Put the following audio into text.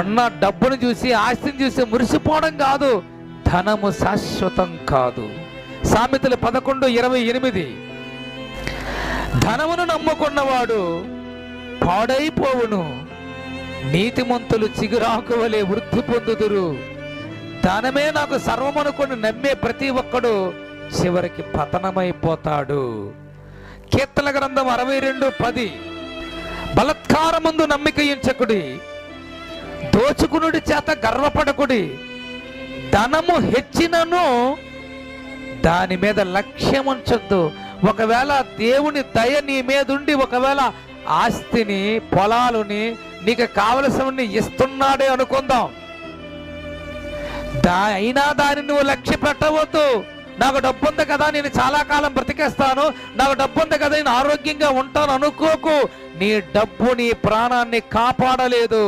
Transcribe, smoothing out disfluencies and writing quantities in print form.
ఉన్న డబ్బును చూసి ఆస్తిని చూసి మురిసిపోవడం కాదు. ధనము శాశ్వతం కాదు. సామెతలు 11:28 ధనమును నమ్ముకున్నవాడు పాడైపోవును, నీతిమంతులు చిగురాకు వలె వృద్ధి పొందుదురు. ధనమే నాకు సర్వమనుకొని నమ్మే ప్రతి ఒక్కడు చివరికి పతనమైపోతాడు. కీర్తన గ్రంథం 62:10 బలత్కారమందు నమ్మిక ఉంచకుడి, దోచుకునుడి చేత గర్వపడకుడి. ధనము హెచ్చినను దాని మీద లక్ష్యం ఉంచొద్దు. ఒకవేళ దేవుని దయ నీ మీదుండి ఒకవేళ ఆస్తిని పొలాలని నీకు కావలసినవన్నీ ఇస్తున్నాడే అనుకుందాం, అయినా దాన్ని నువ్వు లక్ష్య పెట్టవద్దు. నాకు డబ్బు ఉంది కదా నేను చాలా కాలం బ్రతికేస్తాను, నాకు డబ్బు ఉంది కదా నేను ఆరోగ్యంగా ఉంటాను అనుకోకు. నీ డబ్బు నీ ప్రాణాన్ని కాపాడలేదు.